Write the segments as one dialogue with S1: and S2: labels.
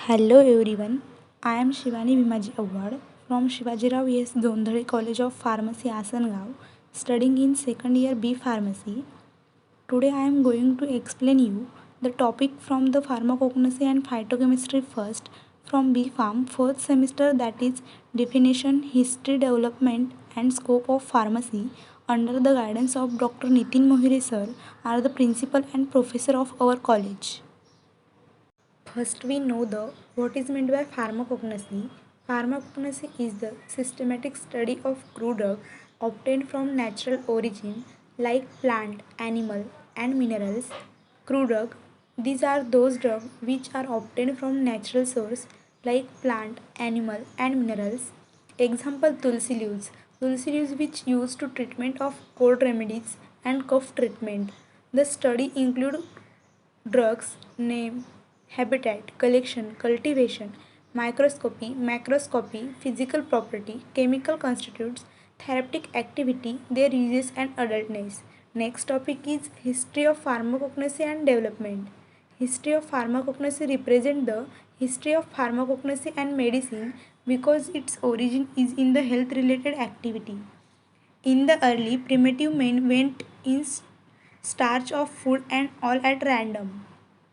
S1: Hello everyone, I am Shivani Bhimaji Awad from Shivajirao S. Gondhale College of Pharmacy Asangaon, studying in second year B Pharmacy. Today I am going to explain you the topic from the pharmacognosy and phytochemistry first from B Pharm fourth semester, that is definition, history, development and scope of pharmacy under the guidance of Dr. Nitin Mohire sir are the principal and professor of our college. First, we know the what is meant by pharmacognosy. Pharmacognosy is the systematic study of crude drug obtained from natural origin like plant, animal, and minerals. Crude drug. These are those drugs which are obtained from natural source like plant, animal, and minerals. Example: tulsi leaves. Tulsi leaves which used to treatment of cold remedies and cough treatment. The study include drugs, name, habitat, collection, cultivation, microscopy, macroscopy, physical property, chemical constitutes, therapeutic activity, their uses and adultness. Next topic is history of pharmacognosy and development. History of pharmacognosy represent the history of pharmacognosy and medicine because its origin is in the health related activity. In the early, primitive men went in starch of food and all at random.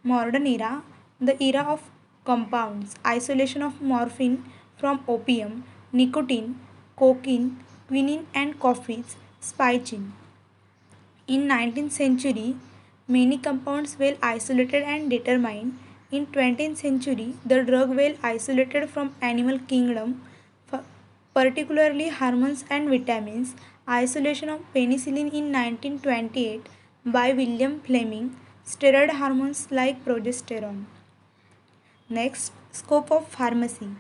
S1: Modern era, the era of compounds, isolation of morphine from opium, nicotine, cocaine, quinine and coffees, spicing. In 19th century, many compounds were isolated and determined. In 20th century, the drug were isolated from animal kingdom, particularly hormones and vitamins. Isolation of penicillin in 1928 by William Fleming, steroid hormones like progesterone. Next, scope of pharmacy.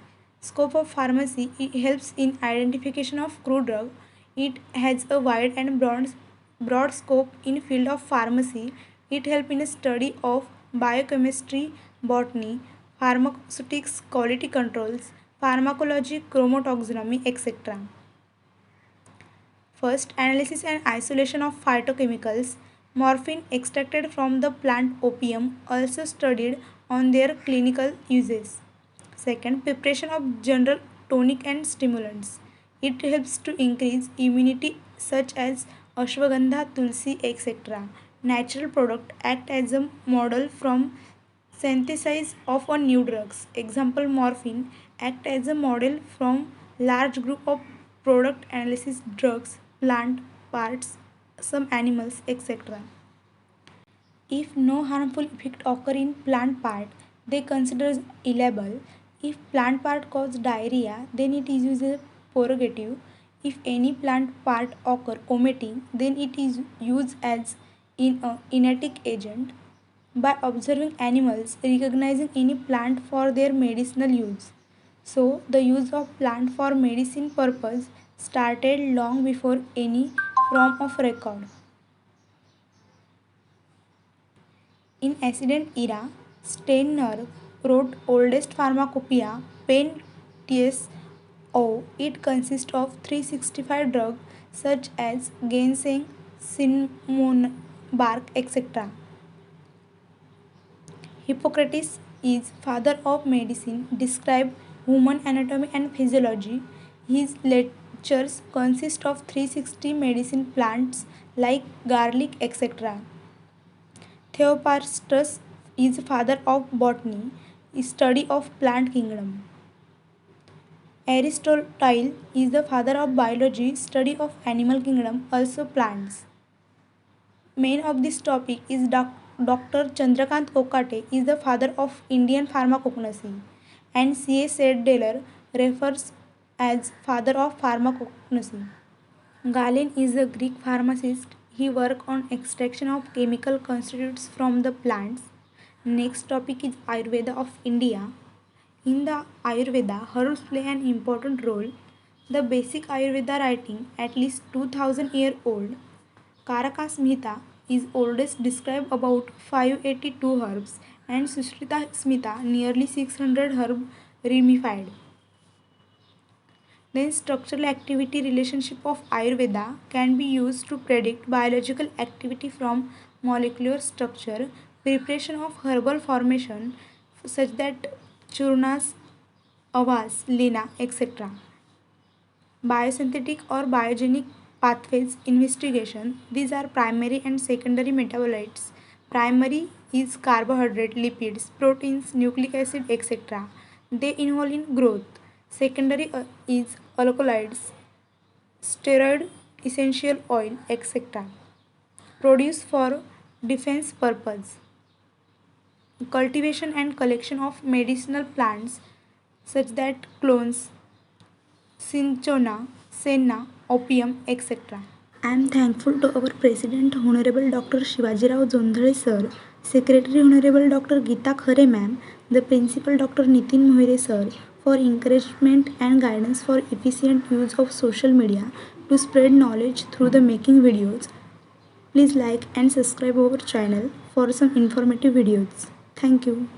S1: Scope of pharmacy, it helps in identification of crude drug. It has a wide and broad scope in field of pharmacy. It helps in a study of biochemistry, botany, pharmaceutics, quality controls, pharmacology, chromatoxonomy, etc. First, analysis and isolation of phytochemicals. Morphine extracted from the plant opium also studied on their clinical uses. Second, preparation of general tonic and stimulants. It helps to increase immunity such as ashwagandha, tulsi, etc. Natural product act as a model from synthesis of a new drugs. Example, morphine act as a model from large group of product analysis drugs, plant parts, some animals, etc. If no harmful effect occur in plant part, they consider illable. If plant part cause diarrhea, then it is used as purgative. If any plant part occur vomiting, then it is used as in a kinetic agent. By observing animals, recognizing any plant for their medicinal use. So, the use of plant for medicine purpose started long before any form of record. In ancient era, Steiner wrote oldest pharmacopoeia, Pen TSO. It consists of 365 drugs such as ginseng, cinnamon bark, etc. Hippocrates is father of medicine, described human anatomy and physiology. His lectures consist of 360 medicine plants like garlic, etc. Theophrastus is father of botany, study of plant kingdom. Aristotle is the father of biology, study of animal kingdom, also plants. Main of this topic is Dr. Chandrakant Kokate is the father of Indian pharmacognosy, and C.A. Seddeler refers as father of pharmacognosy. Galen is a Greek pharmacist. He worked on extraction of chemical constituents from the plants. Next topic is Ayurveda of India. In the Ayurveda, herbs play an important role. The basic Ayurveda writing, at least 2000 year old, Karaka Smhita is oldest, described about 582 herbs, and Sushrita Smhita nearly 600 herbs ramified. Then structural activity relationship of Ayurveda can be used to predict biological activity from molecular structure, preparation of herbal formation such that churnas, avas, lina, etc. Biosynthetic or biogenic pathways investigation. These are primary and secondary metabolites. Primary is carbohydrate, lipids, proteins, nucleic acid, etc. They involve in growth. Secondary is alkaloids, steroid, essential oil, etc. Produced for defense purpose. Cultivation and collection of medicinal plants such that clones, cinchona, senna, opium, etc. I am thankful to our President Honorable Dr. Shivajirao Jondhale Sir, Secretary Honorable Dr. Geeta Khare Ma'am, the Principal Dr. Nitin Mohere Sir for encouragement and guidance for efficient use of social media to spread knowledge through the making videos. Please like and subscribe our channel for some informative videos. Thank you.